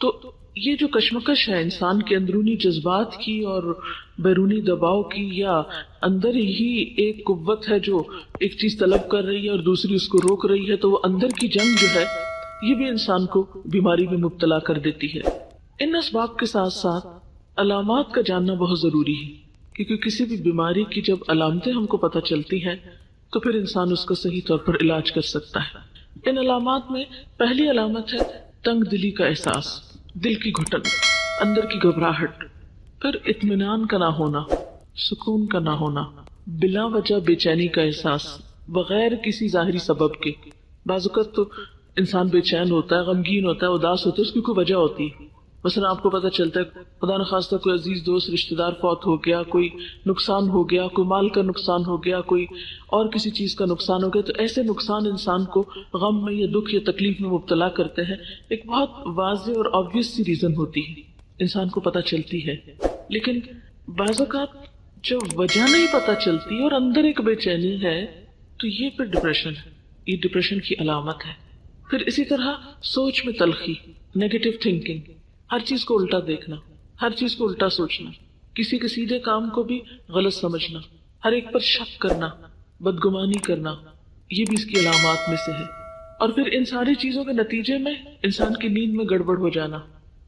تو یہ جو کشمکش ہے انسان کے اندرونی جذبات کی اور بیرونی دباؤ کی، یا اندر ہی ایک قوت ہے جو ایک چیز طلب کر رہی ہے اور دوسری اس کو روک رہی ہے، تو وہ اندر کی جنگ جو ہے یہ بھی انسان کو بیماری میں مبتلا کر دیتی ہے۔ ان اسباب کے ساتھ ساتھ علامات کا جاننا بہت ضروری ہے، کیونکہ کسی بھی بیماری کی جب علامتیں ہم کو پتہ چلتی ہیں تو پھر انسان اس کا صحیح طور پر علاج کر سکتا ہے۔ ان علامات میں پہلی علامت ہے تنگ دلی کا احساس، دل کی گھٹن، اندر کی گھبراہٹ، پھر اطمینان کا نہ ہونا، سکون کا نہ ہونا، بلا وجہ بے چینی کا احساس بغیر کسی ظاہری سبب کے۔ بعض اوقات تو انسان بے چین ہوتا ہے، غمگین ہوتا ہے، اداس ہوتا ہے، اس کی کوئی وجہ ہوتی ہے۔ مثلا آپ کو پتہ چلتا ہے خدا نخواستہ کوئی عزیز دوست رشتہ دار فوت ہو گیا، کوئی نقصان ہو گیا، کوئی مال کا نقصان ہو گیا، کوئی اور کسی چیز کا نقصان ہو گیا، تو ایسے نقصان انسان کو غم میں یا دکھ یا تکلیف میں مبتلا کرتے ہیں۔ ایک بہت واضح اور آبویس سی ریزن ہوتی ہے، انسان کو پتہ چلتی ہے، لیکن بعض اوقات جب وجہ نہیں پتہ چلتی اور اندر ایک بے چینی ہے تو یہ پھر ڈپریشن ہے، یہ ڈپریشن کی علامت ہے۔ پھر اسی طرح سوچ میں تلخی، نیگیٹو تھنکنگ، ہر چیز کو الٹا دیکھنا، ہر چیز کو الٹا سوچنا، کسی کے سیدھے کام کو بھی غلط سمجھنا، ہر ایک پر شک کرنا، بدگمانی کرنا، یہ بھی اس کی علامات میں سے ہے۔ اور پھر ان ساری چیزوں کے نتیجے میں انسان کی نیند میں گڑبڑ ہو جانا،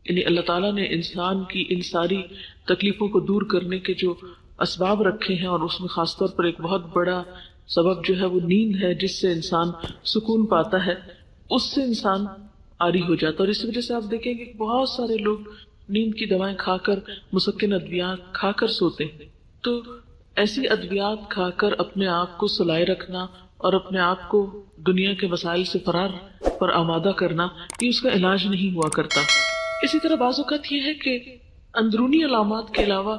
یعنی اللہ تعالیٰ نے انسان کی ان ساری تکلیفوں کو دور کرنے کے جو اسباب رکھے ہیں، اور اس میں خاص طور پر ایک بہت بڑا سبب جو ہے وہ نیند ہے، جس سے انسان سکون پاتا ہے، اس سے انسان عاری ہو جاتا ہے۔ اور اس وجہ سے آپ دیکھیں کہ بہت سارے لوگ نیند کی دوائیں کھا کر، مسکن ادویات کھا کر سوتے ہیں۔ تو ایسی ادویات کھا کر اپنے آپ کو سلائے رکھنا اور اپنے آپ کو دنیا کے وسائل سے فرار پر آمادہ کرنا، یہ اس کا علاج نہیں ہوا کرتا۔ اسی طرح بعض اوقات یہ ہے کہ اندرونی علامات کے علاوہ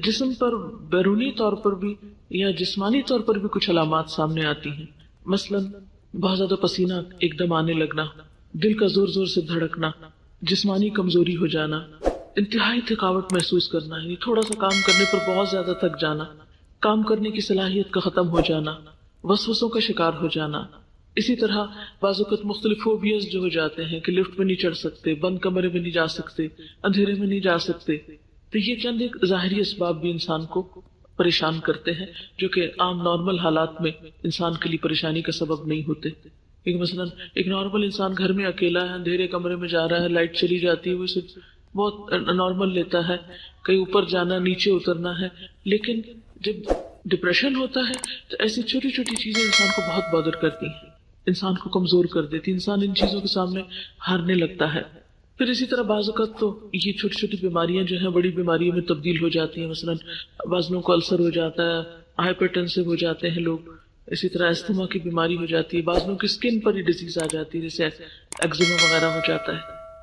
جسم پر بیرونی طور پر بھی یا جسمانی طور پر بھی کچھ علامات سامنے آتی ہیں۔ مثلا بہت زیادہ پسینہ ایک دم آنے لگنا، دل کا زور زور سے دھڑکنا، جسمانی کمزوری ہو جانا، انتہائی تھکاوٹ محسوس کرنا، یعنی تھوڑا سا کام کرنے پر بہت زیادہ تھک جانا، کام کرنے کی صلاحیت کا ختم ہو جانا، وسوسوں کا شکار ہو جانا۔ اسی طرح بعض اوقات مختلف فوبیاز جو ہو جاتے ہیں کہ لفٹ میں نہیں چڑھ سکتے، بند کمرے میں نہیں جا سکتے، اندھیرے میں نہیں جا سکتے، تو یہ چند ایک ظاہری اسباب بھی انسان کو پریشان کرتے ہیں، جو کہ عام نارمل حالات میں انسان کے لیے پریشانی کا سبب نہیں ہوتے۔ ایک مثلا ایک نارمل انسان گھر میں اکیلا ہے، اندھیرے کمرے میں جا رہا ہے، لائٹ چلی جاتی ہے، وہ اسے بہت نارمل لیتا ہے، کہیں اوپر جانا، نیچے اترنا ہے۔ لیکن جب ڈپریشن ہوتا ہے تو ایسی چھوٹی چھوٹی چیزیں انسان کو بہت بادر کرتی ہیں، انسان کو کمزور کر دیتی، انسان ان چیزوں کے سامنے ہارنے لگتا ہے۔ پھر اسی طرح بعض اوقات تو یہ چھوٹی چھوٹی بیماریاں جو ہیں بڑی بیماریوں میں تبدیل ہو جاتی ہیں۔ مثلا بعض لوگوں کو السر ہو جاتا ہے، ہائپر ٹینسو ہو جاتے ہیں لوگ، اسی طرح استھما کی بیماری ہو جاتی ہے، بعض لوگوں کی اسکن پر ہی ڈیزیز آ جاتی ہے، جیسے ایگزیما وغیرہ ہو جاتا ہے۔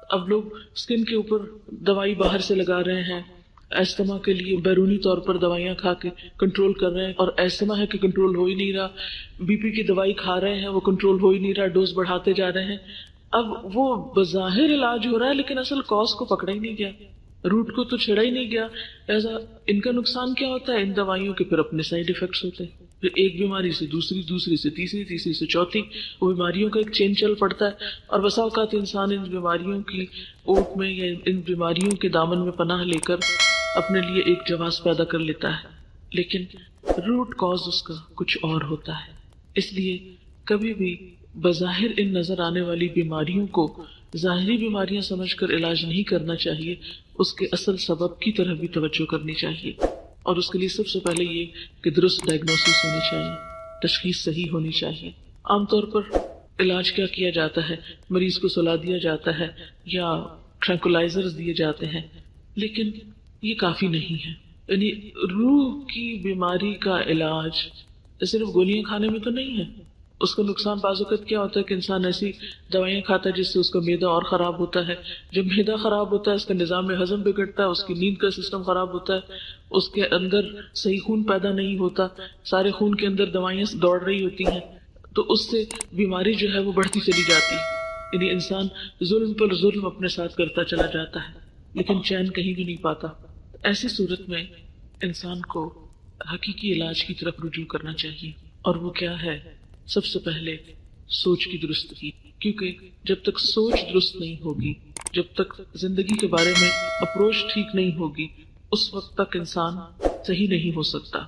اب لوگ اسکن کے اوپر دوائی باہر سے لگا رہے ہیں، ایستھما کے لیے بیرونی طور پر دوائیاں کھا کے کنٹرول کر رہے ہیں، اور ایستھما ہے کہ کنٹرول ہو ہی نہیں رہا، بی پی کی دوائی کھا رہے ہیں، وہ کنٹرول ہو ہی نہیں رہا، ڈوز بڑھاتے جا رہے ہیں۔ اب وہ بظاہر علاج ہو رہا ہے لیکن اصل کاز کو پکڑا ہی نہیں گیا، روٹ کو تو چھڑا ہی نہیں گیا۔ ایسا ان کا نقصان کیا ہوتا ہے؟ ان دوائیوں کے پھر اپنے سائیڈ ایفیکٹس ہوتے ہیں، پھر ایک بیماری سے دوسری، دوسری سے تیسری، تیسری سے چوتھی، وہ بیماریوں کا ایک چین چل پڑتا ہے۔ اور بسا اوقات انسان ان بیماریوں کی اوٹ میں یا ان بیماریوں کے دامن میں پناہ لے کر اپنے لیے ایک جواز پیدا کر لیتا ہے، لیکن روٹ کاز اس کا کچھ اور ہوتا ہے۔ اس لیے کبھی بھی بظاہر ان نظر آنے والی بیماریوں کو ظاہری بیماریاں سمجھ کر علاج نہیں کرنا چاہیے، اس کے اصل سبب کی طرف بھی توجہ کرنی چاہیے۔ اور اس کے لیے سب سے پہلے یہ کہ درست ڈائگنوسس ہونی چاہیے، تشخیص صحیح ہونی چاہیے۔ عام طور پر علاج کیا کیا جاتا ہے؟ مریض کو سلا دیا جاتا ہے یا ٹرینکولائزرز دیے جاتے ہیں، لیکن یہ کافی نہیں ہے۔ یعنی روح کی بیماری کا علاج صرف گولیاں کھانے میں تو نہیں ہے۔ اس کا نقصان بعض اوقات کیا ہوتا ہے کہ انسان ایسی دوائیاں کھاتا ہے جس سے اس کا معدہ اور خراب ہوتا ہے۔ جب معدہ خراب ہوتا ہے اس کا نظام ہضم بگڑتا ہے، اس کی نیند کا سسٹم خراب ہوتا ہے، اس کے اندر صحیح خون پیدا نہیں ہوتا، سارے خون کے اندر دوائیاں دوڑ رہی ہوتی ہیں، تو اس سے بیماری جو ہے وہ بڑھتی چلی جاتی ہے۔ یعنی انسان ظلم پر ظلم اپنے ساتھ کرتا چلا جاتا ہے لیکن چین کہیں بھی نہیں پاتا۔ ایسی صورت میں انسان کو حقیقی علاج کی طرف رجوع کرنا چاہیے، اور وہ کیا ہے؟ سب سے پہلے سوچ کی درستگی، کیونکہ جب تک سوچ درست نہیں ہوگی، جب تک زندگی کے بارے میں اپروچ ٹھیک نہیں ہوگی، اس وقت تک انسان صحیح نہیں ہو سکتا۔